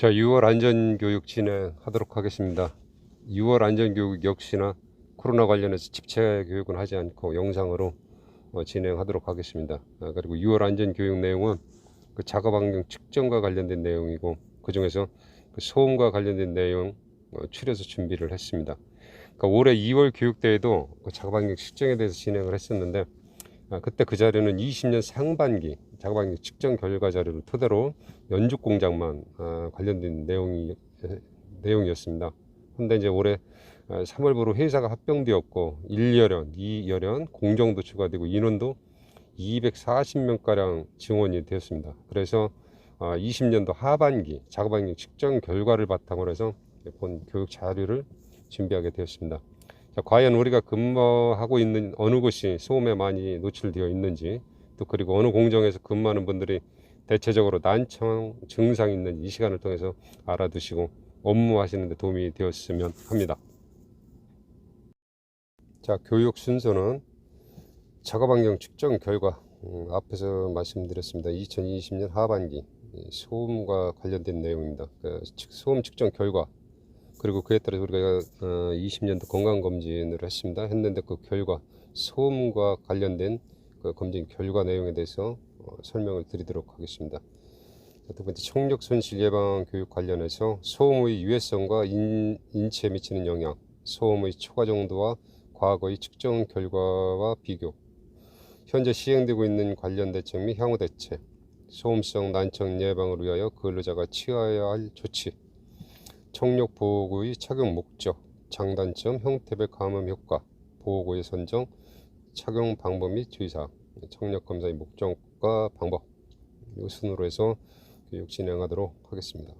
자, 6월 안전교육 진행하도록 하겠습니다. 6월 안전교육 역시나 코로나 관련해서 집체 교육은 하지 않고 영상으로 진행하도록 하겠습니다. 그리고 6월 안전교육 내용은 그 작업환경 측정과 관련된 내용이고, 그 중에서 그 소음과 관련된 내용 추려서 준비를 했습니다. 그러니까 올해 2월 교육 때에도 그 작업환경 측정에 대해서 진행을 했었는데, 그때 그 자료는 20년 상반기 작업환경 측정 결과 자료를 토대로 연죽 공장만 관련된 내용이었습니다. 근데 이제 올해 3월부로 회사가 합병되었고 1여련, 2여련 공정도 추가되고 인원도 240명가량 증원이 되었습니다. 그래서 20년도 하반기 작업환경 측정 결과를 바탕으로 해서 본 교육 자료를 준비하게 되었습니다. 자, 과연 우리가 근무하고 있는 어느 곳이 소음에 많이 노출되어 있는지, 또 그리고 어느 공정에서 근무하는 분들이 대체적으로 난청 증상이 있는 이 시간을 통해서 알아두시고 업무하시는 데 도움이 되었으면 합니다. 자, 교육 순서는 작업환경 측정 결과, 앞에서 말씀드렸습니다. 2020년 하반기 소음과 관련된 내용입니다. 소음 측정 결과, 그리고 그에 따라서 우리가 20년도 건강검진을 했는데 그 결과, 소음과 관련된 그 검진 결과 내용에 대해서 설명을 드리도록 하겠습니다. 두 번째, 청력 손실 예방 교육 관련해서 소음의 유해성과 인체에 미치는 영향, 소음의 초과 정도와 과거의 측정 결과와 비교, 현재 시행되고 있는 관련 대책 및 향후 대책, 소음성 난청 예방을 위하여 근로자가 취해야 할 조치, 청력 보호구의 착용 목적, 장단점, 형태별 감음 효과, 보호구의 선정, 착용 방법 및 주의사항, 청력 검사의 목적과 방법, 이 순으로 해서 교육 진행하도록 하겠습니다.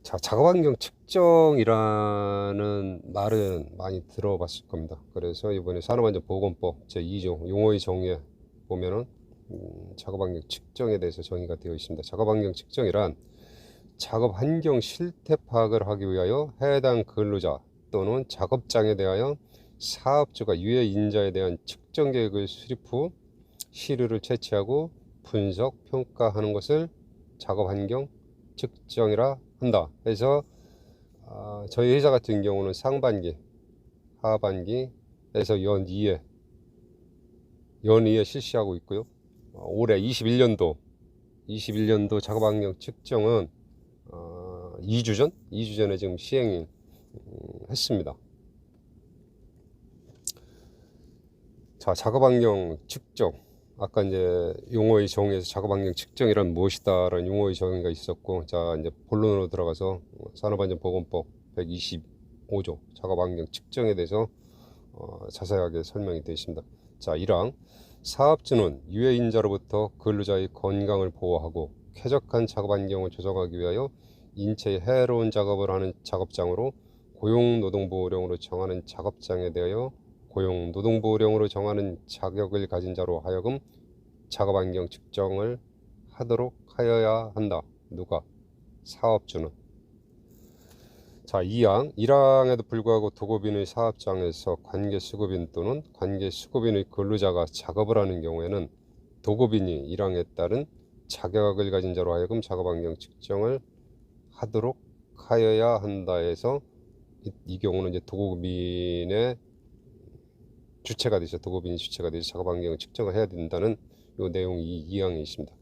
자, 작업환경 측정이라는 말은 많이 들어봤을 겁니다. 그래서 이번에 산업안전보건법 제2조 용어의 정의에 보면은 작업환경 측정에 대해서 정의가 되어 있습니다. 작업환경 측정이란 작업환경 실태 파악을 하기 위하여 해당 근로자 또는 작업장에 대하여 사업주가 유해 인자에 대한 측정 계획을 수립 후 시료를 채취하고 분석, 평가하는 것을 작업환경 측정이라 한다. 그래서 저희 회사 같은 경우는 상반기, 하반기에서 연 2에 실시하고 있고요. 올해 21년도 작업환경 측정은 2주 전에 지금 시행 했습니다. 자, 작업환경 측정. 아까 이제 용어의 정의에서 작업환경 측정이란 무엇이다라는 용어의 정의가 있었고, 자, 이제 본론으로 들어가서 산업안전보건법 125조 작업환경 측정에 대해서 자세하게 설명이 되어 있습니다. 자, 1항 사업주는 유해인자로부터 근로자의 건강을 보호하고 쾌적한 작업환경을 조성하기 위하여 인체에 해로운 작업을 하는 작업장으로 고용노동보호령으로 정하는 작업장에 대하여 고용노동보호령으로 정하는 자격을 가진 자로 하여금 작업환경 측정을 하도록 하여야 한다. 누가? 사업주는. 자, 2항 1항에도 불구하고 도급인의 사업장에서 관계수급인 또는 관계수급인의 근로자가 작업을 하는 경우에는 도급인이 1항에 따른 자격을 가진 자로 하여금 작업환경 측정을 하도록 하여야 한다 해서 이 경우는 이제 도급인의 주체가 되죠. 도급인이 주체가 되죠. 작업환경 측정을 해야 된다는 이 내용이 2항에 있습니다.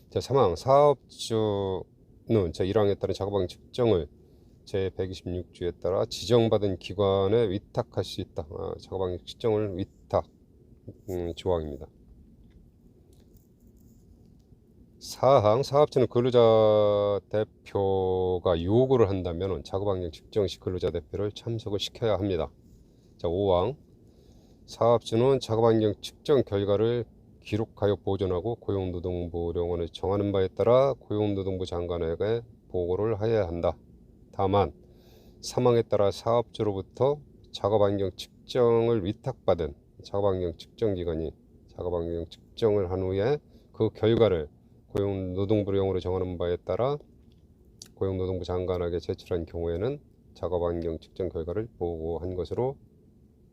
자, 3항 사업주는 제 1항에 따른 작업환경 측정을 제 126조에 따라 지정받은 기관에 위탁할 수 있다. 작업환경 측정을 위탁 조항입니다. 4항 사업주는 근로자 대표가 요구를 한다면 작업환경 측정 시 근로자 대표를 참석을 시켜야 합니다. 자, 5항 사업주는 작업환경 측정 결과를 기록하여 보존하고 고용노동부령원을 정하는 바에 따라 고용노동부 장관에게 보고를 해야 한다. 다만 사망에 따라 사업주로부터 작업환경 측정을 위탁받은 작업환경 측정기관이 작업환경 측정을 한 후에 그 결과를 고용노동부령으로 정하는 바에 따라 고용노동부 장관에게 제출한 경우에는 작업환경 측정 결과를 보고한 것으로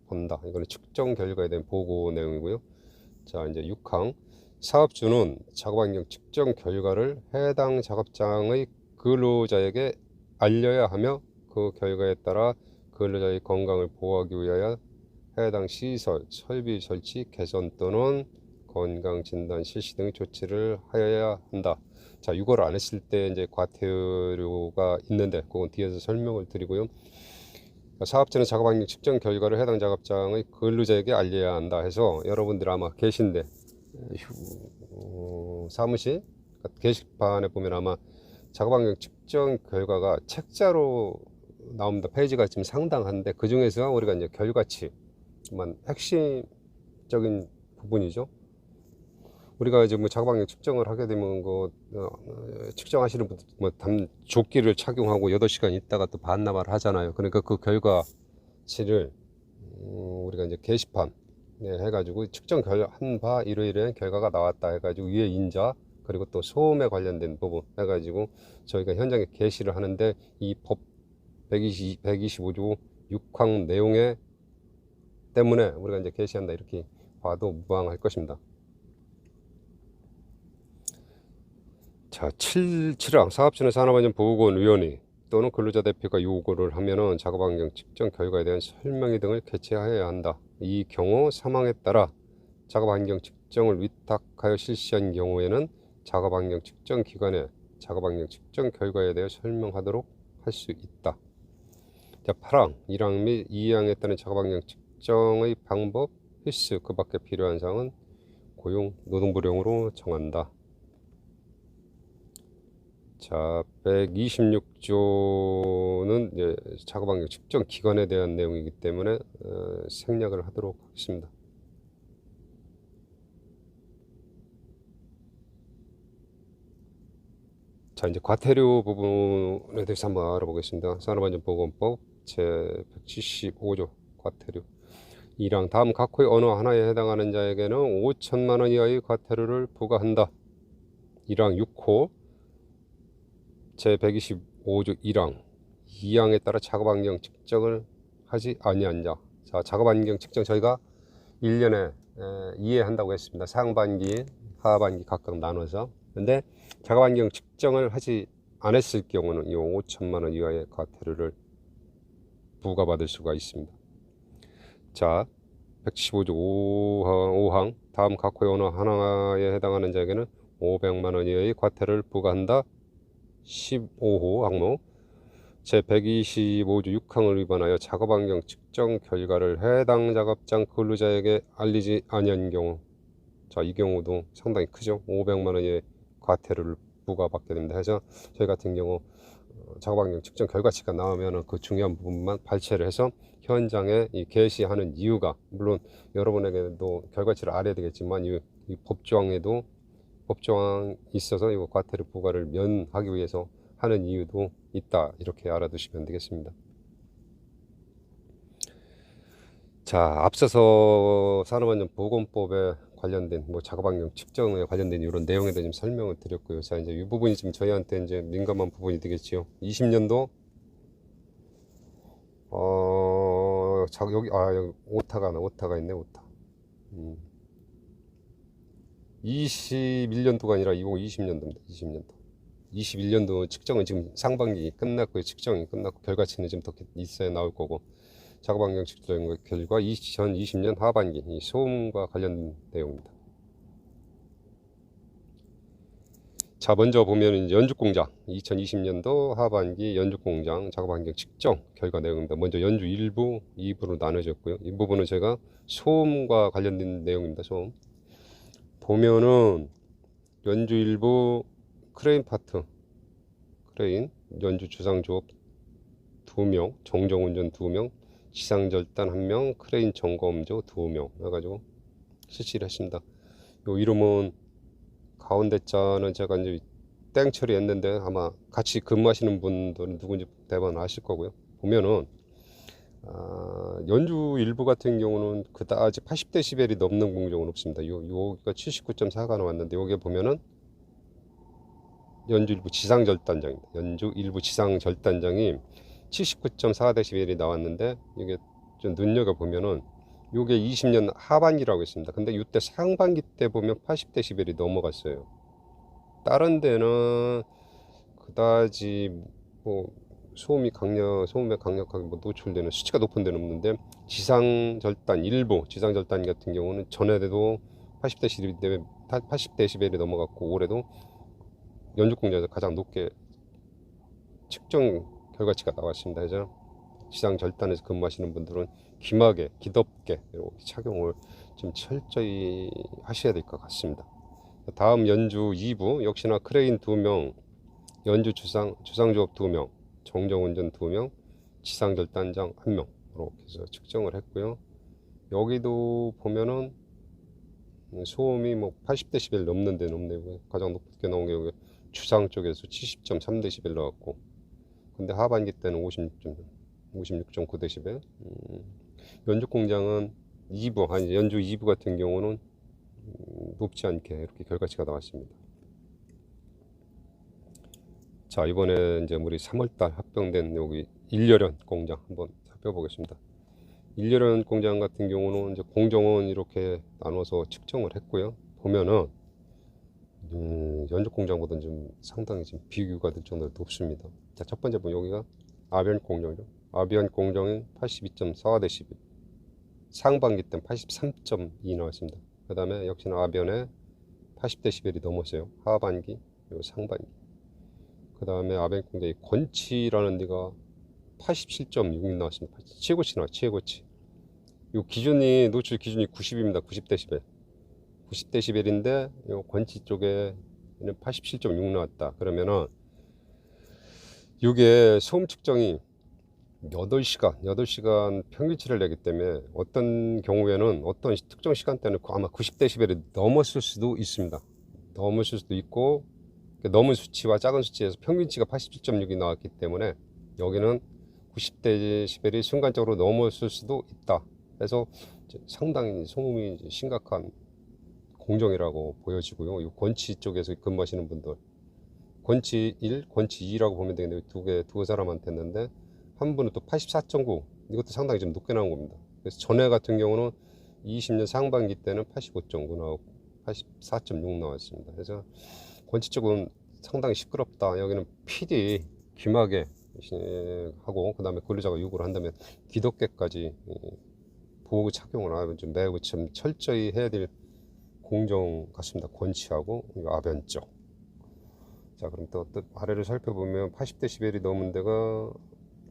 본다. 이거는 측정 결과에 대한 보고 내용이고요. 자, 이제 6항 사업주는 작업환경 측정 결과를 해당 작업장의 근로자에게 알려야 하며 그 결과에 따라 근로자의 건강을 보호하기 위하여 해당 시설, 설비 설치, 개선 또는 건강진단 실시 등의 조치를 하여야 한다. 자, 이걸 안 했을 때 이제 과태료가 있는데 그건 뒤에서 설명을 드리고요. 사업자는 작업환경 측정 결과를 해당 작업장의 근로자에게 알려야 한다 해서 여러분들 아마 계신데 사무실 게시판에 보면 아마 작업환경 측정 결과가 책자로 나옵니다. 페이지가 지금 상당한데 그 중에서 우리가 이제 결과치만 핵심적인 부분이죠. 우리가 이제 뭐 작업환경 측정을 하게 되면 측정하시는 분들 조끼를 착용하고 8시간 있다가 또 반납을 하잖아요. 그러니까 그 결과치를 우리가 이제 게시판 해가지고 측정한 바 이러이러한 결과가 나왔다 해가지고 위에 인자 그리고 또 소음에 관련된 부분 해가지고 저희가 현장에 게시를 하는데 이 법 125조 6항 내용에 때문에 우리가 이제 게시한다 이렇게 봐도 무방할 것입니다. 자, 7항 사업주는 산업안전보건위원회 또는 근로자 대표가 요구를 하면은 작업환경 측정 결과에 대한 설명회 등을 개최해야 한다. 이 경우 사망에 따라 작업환경 측정을 위탁하여 실시한 경우에는 작업환경 측정 기관에 작업환경 측정 결과에 대해 설명하도록 할 수 있다. 자, 8항 1항 및 2항에 따른 작업환경 측정의 방법, 필수, 그 밖에 필요한 사항은 고용 노동부령으로 정한다. 자, 126조는 이제 작업환경 측정 기관에 대한 내용이기 때문에 생략을 하도록 하겠습니다. 자, 이제 과태료 부분에 대해서 한번 알아보겠습니다. 산업안전보건법 제175조 과태료 1항 다음 각호의 어느 하나에 해당하는 자에게는 5천만 원 이하의 과태료를 부과한다. 1항 6호 제125조 1항 2항에 따라 작업환경 측정을 하지 아니한 자. 자, 작업환경 측정 저희가 1년에 2회 한다고 했습니다. 상반기, 하반기 각각 나눠서. 근데 작업환경 측정을 하지 않았을 경우는 이 5천만 원 이하의 과태료를 부과받을 수가 있습니다. 자, 115조 5항 다음 각호의 어느 하나에 해당하는 자에게는 500만 원 이하의 과태료를 부과한다. 15호 항목 제125조 6항을 위반하여 작업환경 측정 결과를 해당 작업장 근로자에게 알리지 아니한 경우, 자, 이 경우도 상당히 크죠. 500만 원의 과태료를 부과받게 됩니다. 해서 저희 같은 경우 작업환경 측정 결과치가 나오면 그 중요한 부분만 발췌를 해서 현장에 게시하는 이유가, 물론 여러분에게도 결과치를 알아야 되겠지만 이 법조항에도 법조항이 있어서 이 과태료 부과를 면하기 위해서 하는 이유도 있다, 이렇게 알아두시면 되겠습니다. 자, 앞서서 산업안전보건법에 관련된 작업환경 측정에 관련된 이런 내용에 대해 좀 설명을 드렸고요. 자, 이제 이 부분이 지금 저희한테 이제 민감한 부분이 되겠지요. 20년도 여기 오타가 있네. 오타. 21년도가 아니라 2020년도입니다. 21년도 측정은 지금 상반기 끝났고요. 측정이 끝났고 결과치는 좀 더 있어야 나올 거고, 작업환경 측정 결과 2020년 하반기 이 소음과 관련된 내용입니다. 자, 먼저 보면 연죽공장 2020년도 하반기 연죽공장 작업환경 측정 결과 내용입니다. 먼저 연주 1부, 2부로 나눠졌고요. 이 부분은 제가 소음과 관련된 내용입니다. 소음 보면은 연주 1부 크레인 파트, 크레인 연주 주상조업 2명, 정정운전 2명, 지상절단 1명, 크레인 점검조 2명 해가지고 실시를 했습니다. 요 이름은 가운데 자는 제가 이제 땡 처리했는데 아마 같이 근무하시는 분들은 누군지 대부분 아실 거고요. 보면은 연주 일부 같은 경우는 그다지 80데시벨이 넘는 공정은 없습니다. 여기가 79.4가 나왔는데 여기에 보면은 연주 일부 지상절단장입니다. 연주 일부 지상절단장이 79.4데시벨이 나왔는데 이게 좀 눈여겨보면은 요게 20년 하반기라고 했습니다. 근데 이때 상반기 때 보면 80dB이 넘어갔어요. 다른 데는 그다지 뭐 소음에 강력하게 뭐 노출되는 수치가 높은 데는 없는데, 일부 지상절단 같은 경우는 전에도 80dB이 넘어갔고, 올해도 연주공장에서 가장 높게 측정 결과치가 나왔습니다. 그래서 지상절단에서 근무하시는 분들은 귀마개, 귀덮개 이렇게 착용을 좀 철저히 하셔야 될 것 같습니다. 다음 연주 2부 역시나 크레인 2명, 연주 주상조업 2명, 정정운전 2명, 지상절단장 1명 이렇게 해서 측정을 했고요. 여기도 보면은 소음이 뭐 80dB 넘는 데는 없네요. 가장 높게 나온 게 여기 주상 쪽에서 70.3dB 나왔고, 근데 하반기 때는 56.9dB. 연주 공장은 연주 2부 같은 경우는 높지 않게 이렇게 결과치가 나왔습니다. 자, 이번에 이제 우리 3월달 합병된 여기 일렬연 공장 한번 살펴보겠습니다. 일렬연 공장 같은 경우는 이제 공정은 이렇게 나눠서 측정을 했고요. 보면은 연주 공장보다는 좀 상당히 좀 비교가 될 정도로 높습니다. 자, 첫 번째 보면 여기가 아변 공정이죠. 아변 공정은 82.4dB, 상반기 때는 83.2 나왔습니다. 그 다음에 역시나 아변에 80dB이 넘었어요. 하반기 그리고 상반기. 그 다음에 아변 공장의 권치라는 데가 87.6 나왔습니다. 최고치 나와, 최고치. 요 기준이, 노출 기준이 90입니다. 90dB. 90dB인데 요 권치 쪽에는 87.6 나왔다. 그러면은 이게 소음 측정이 8시간 평균치를 내기 때문에 어떤 경우에는 어떤 특정 시간대는 아마 90dB이 넘었을 수도 있습니다. 넘었을 수도 있고, 넘은 수치와 작은 수치에서 평균치가 87.6이 나왔기 때문에 여기는 90dB이 순간적으로 넘었을 수도 있다. 그래서 상당히 소음이 심각한 공정이라고 보여지고요. 이 권치 쪽에서 근무하시는 분들, 권치 1, 권치 2라고 보면 되겠는데 두 사람한테 했는데, 한 분은 또 84.9, 이것도 상당히 좀 높게 나온 겁니다. 그래서 전에 같은 경우는 20년 상반기 때는 85.9 나왔고 84.6 나왔습니다. 그래서 권치 쪽은 상당히 시끄럽다. 여기는 PD 귀마개 하고, 그 다음에 근로자가 요구를 한다면 귀덮개까지 보호 착용을 하면 좀 매우 좀 철저히 해야 될 공정 같습니다. 권치하고 아변 쪽. 자, 그럼 또 아래를 살펴보면 80dB이 넘은 데가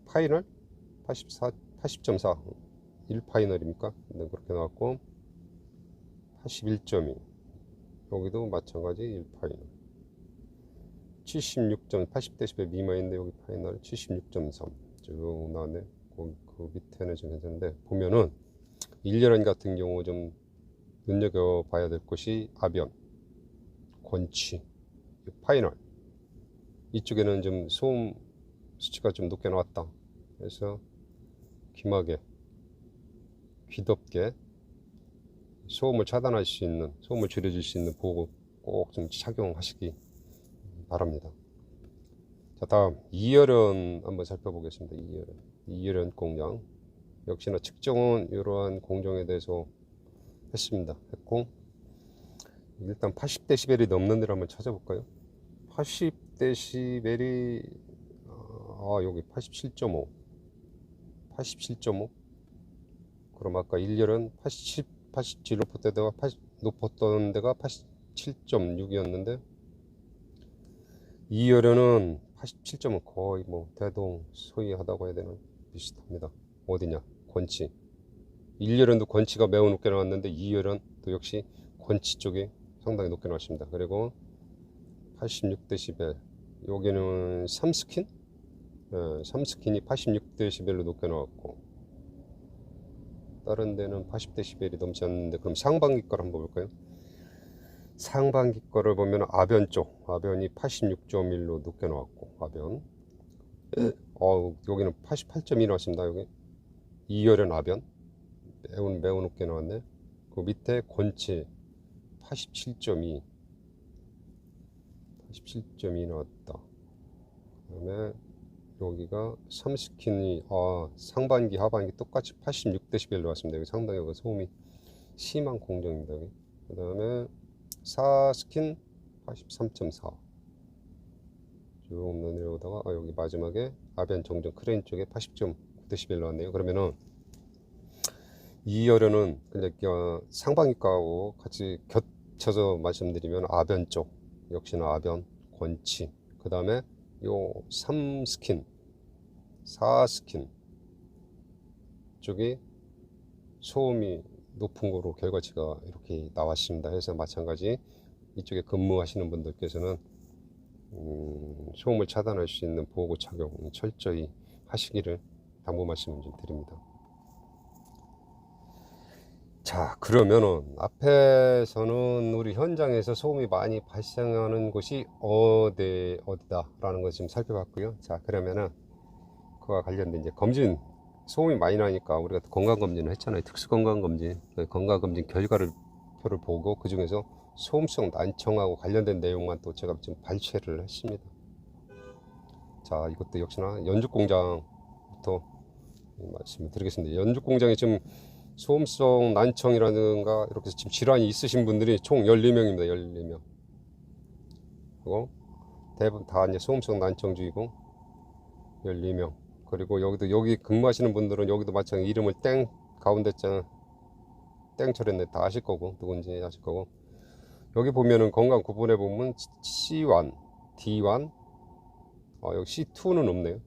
파이널 80.4 1파이널입니까? 네, 그렇게 나왔고, 81.2 여기도 마찬가지 1파이널, 80dB 미만인데 여기 파이널 76.3 쭉 나왔네. 그 밑에는 좀 괜찮은데, 보면은 일렬연 같은 경우 좀 눈여겨봐야 될 것이 아변, 권치, 파이널, 이쪽에는 좀 소음 수치가 좀 높게 나왔다. 그래서 귀마개, 귀덮개, 소음을 차단할 수 있는, 소음을 줄여줄 수 있는 보호 꼭 좀 착용하시기 바랍니다. 자, 다음 2열연 한번 살펴보겠습니다. 2열연 공장 역시나 측정은 이러한 공정에 대해서 했고, 일단 80dB이 넘는 데를 한번 찾아볼까요? 80dB이 여기 87.5 그럼 아까 1열은 87 높았던 데가 87.6이었는데 2열은 87점은 거의 뭐 대동소이하다고 해야 되나, 비슷합니다. 어디냐, 권치. 1열은도 권치가 매우 높게 나왔는데 2열은 또 역시 권치 쪽이 상당히 높게 나왔습니다. 그리고 86dB, 여기는 3스킨, 3스킨이 86dB로 높게 나왔고, 다른 데는 80dB이 넘지 않는데, 그럼 상반기 거를 한번 볼까요? 상반기 거를 보면 아변 쪽, 아변이 86.1로 높게 나왔고, 아변 여기는 88.2 나왔습니다. 여기 2열은 아변 매우 높게 나왔네. 그 밑에 권치 87.2 나왔다. 그 다음에 여기가 3스킨이 상반기 하반기 똑같이 86dB로 왔습니다. 여기 상당히 소음이 심한 공정입니다. 그 다음에 4스킨 83.4. 쭉 내려오다가 여기 마지막에 아벤 정전 크레인 쪽에 80.9dB 나왔네요. 그러면은 2열에는 그냥 상반기 거하고 같이 겹쳐서 말씀드리면 아변 쪽 역시나 아변 권치, 그 다음에 요 3스킨 4스킨 쪽이 소음이 높은 거로 결과치가 이렇게 나왔습니다. 그래서 마찬가지 이쪽에 근무하시는 분들께서는 소음을 차단할 수 있는 보호구 착용 철저히 하시기를 당부 말씀을 좀 드립니다. 자, 그러면은 앞에서는 우리 현장에서 소음이 많이 발생하는 곳이 어디다 라는 것을 좀 살펴봤고요. 자, 그러면은 그와 관련된 이제 검진, 소음이 많이 나니까 우리가 건강검진을 했잖아요. 특수건강검진, 건강검진 결과를 표를 보고 그 중에서 소음성 난청하고 관련된 내용만 또 제가 좀 발췌를 했습니다. 자, 이것도 역시나 연죽공장부터 말씀을 드리겠습니다. 연죽공장에 지금 소음성 난청이라든가 이렇게 지금 질환이 있으신 분들이 총 14명입니다. 14명. 그리고 대부분 다 이제 소음성 난청주의고 14명. 그리고 여기 근무하시는 분들은 여기도 마찬가지 이름을 땡 가운데 땡 처리했네. 다 아실 거고 누군지 아실 거고. 여기 보면은 건강 구분해 보면 C1, D1, 여기 C2는 없네요.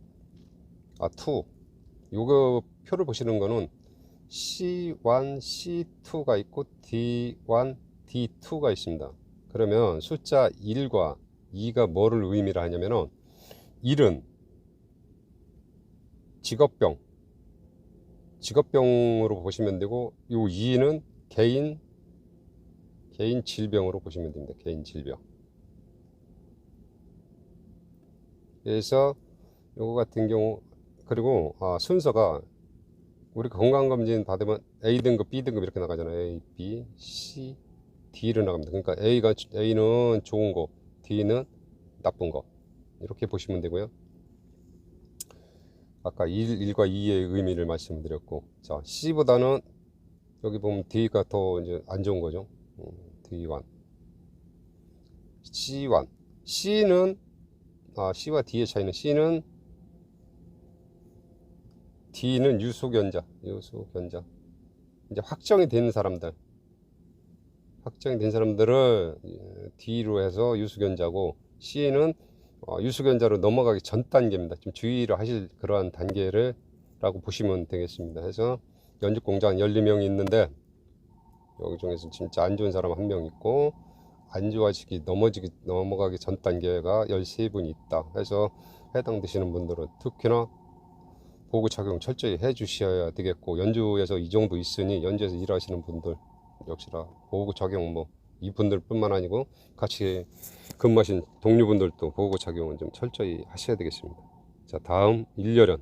2. 요거 표를 보시는 거는 C1, C2가 있고 D1, D2가 있습니다. 그러면 숫자 1과 2가 뭐를 의미를 하냐면은 1은 직업병으로 보시면 되고, 요 2는 개인 질병으로 보시면 됩니다. 개인 질병. 그래서 요거 같은 경우, 그리고 순서가 우리가 건강검진 받으면 A등급, B등급 이렇게 나가잖아요. A, B, C, D로 나갑니다. 그러니까 A는 좋은 거, D는 나쁜 거. 이렇게 보시면 되고요. 아까 1과 2의 의미를 말씀드렸고, 자, C보다는 여기 보면 D가 더 이제 안 좋은 거죠. D1. C1. C는, C와 D의 차이는 D는 유소견자. 이제 확정이 된 사람들을 D로 해서 유소견자고, C는 유소견자로 넘어가기 전 단계입니다. 좀 주의를 하실 그러한 단계라고 보시면 되겠습니다. 해서 연죽공장 14명이 있는데, 여기 중에서 진짜 안 좋은 사람 1명 있고, 안 좋아지기 넘어가기 전 단계가 13분이 있다. 해서 해당되시는 분들은 특히나 보호구 착용 철저히 해 주셔야 되겠고, 연주에서 이 정도 있으니 연주에서 일하시는 분들 역시나 보호구 착용 이분들 뿐만 아니고 같이 근무하신 동료분들도 보호구 착용은 좀 철저히 하셔야 되겠습니다. 자, 다음 1열은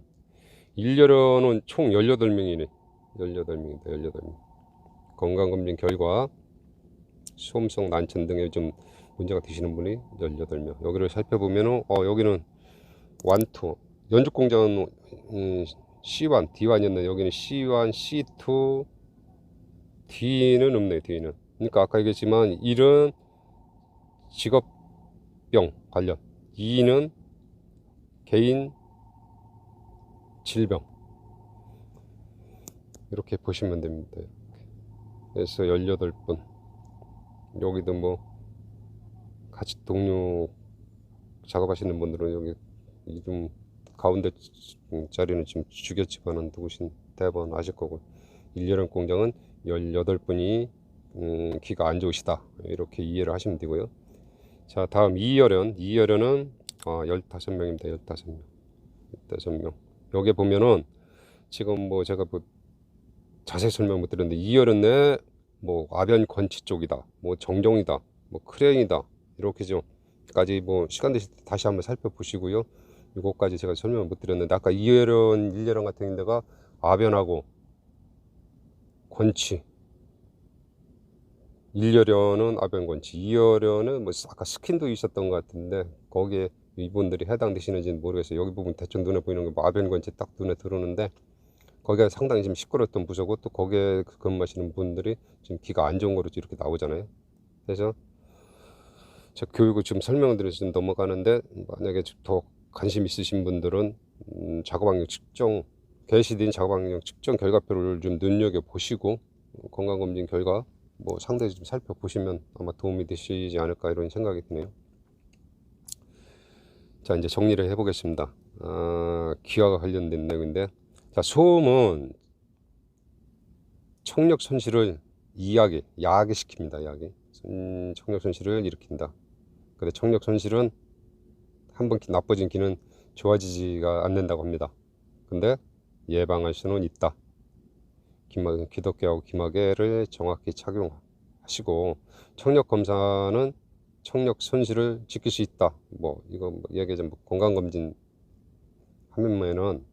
총 18명이네. 18명입니다. 18명. 건강검진 결과 소음성 난청 등에 좀 문제가 되시는 분이 18명. 여기를 살펴보면 여기는 1, 2 연죽공장은 C1, D1이었는데 여기는 C1, C2, D는 없네요. D는. 그러니까 아까 얘기했지만 1은 직업병 관련, 2는 개인 질병. 이렇게 보시면 됩니다. 그래서 18분. 여기도 같이 동료 작업하시는 분들은 여기 이름 가운데 자리는 지금 주겼지만은 누구신 대부분 아실 거고, 1열은 공장은 18분이 귀가 안 좋으시다. 이렇게 이해를 하시면 되고요. 자, 다음 2열은 15명입니다. 15명. 여기 보면은 지금 제가 자세히 설명 못 드렸는데 2열은 아변 건치 쪽이다, 정정이다, 크레인이다, 이렇게 좀까지 시간 되실 때 다시 한번 살펴보시고요. 이것까지 제가 설명을 못 드렸는데, 아까 1열은 같은 데가 아변하고 건치, 1열은 아변 건치, 2열은 아까 스킨도 있었던 것 같은데 거기에 이분들이 해당되시는지는 모르겠어요. 여기 부분 대충 눈에 보이는 게 마변건지 딱 눈에 들어오는데 거기가 상당히 지금 시끄러웠던 부서고 또 거기에 근무하시는 분들이 지금 귀가 안 좋은 거로 이렇게 나오잖아요. 그래서 제 교육을 좀 설명을 드려서 좀 넘어가는데 만약에 더 관심 있으신 분들은 작업학력 측정 게시된 작업학력 측정 결과표를 좀 눈여겨 보시고 건강검진 결과 뭐 상대히 좀 살펴보시면 아마 도움이 되시지 않을까 이런 생각이 드네요. 자, 이제 정리를 해보겠습니다. 귀와 관련된 내용인데, 자, 소음은 청력 손실을 야기시킵니다. 청력 손실을 일으킨다. 근데 청력 손실은 한번 나빠진 귀는 좋아지지가 않는다고 합니다. 근데 예방할 수는 있다. 귀덮개하고 귀마개를 정확히 착용하시고 청력 검사는 청력 손실을 지킬 수 있다. 뭐 이거 얘기하자면 건강검진 하면은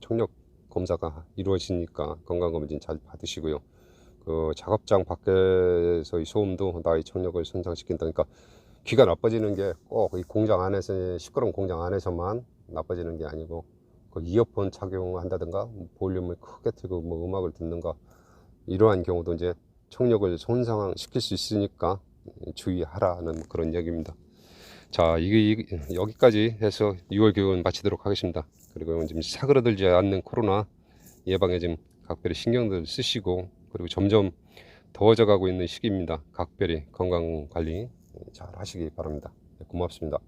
청력 검사가 이루어지니까 건강검진 잘 받으시고요. 그 작업장 밖에서의 소음도 나의 청력을 손상시킨다. 그러니까 귀가 나빠지는 게 꼭 이 공장 안에서 시끄러운 공장 안에서만 나빠지는 게 아니고 그 이어폰 착용한다든가 볼륨을 크게 틀고 뭐 음악을 듣는가 이러한 경우도 이제 청력을 손상시킬 수 있으니까 주의하라는 그런 얘기입니다. 자, 여기까지 해서 6월 교육은 마치도록 하겠습니다. 그리고 지금 사그러들지 않는 코로나 예방에 좀 각별히 신경들 쓰시고 그리고 점점 더워져 가고 있는 시기입니다. 각별히 건강 관리 잘 하시기 바랍니다. 고맙습니다.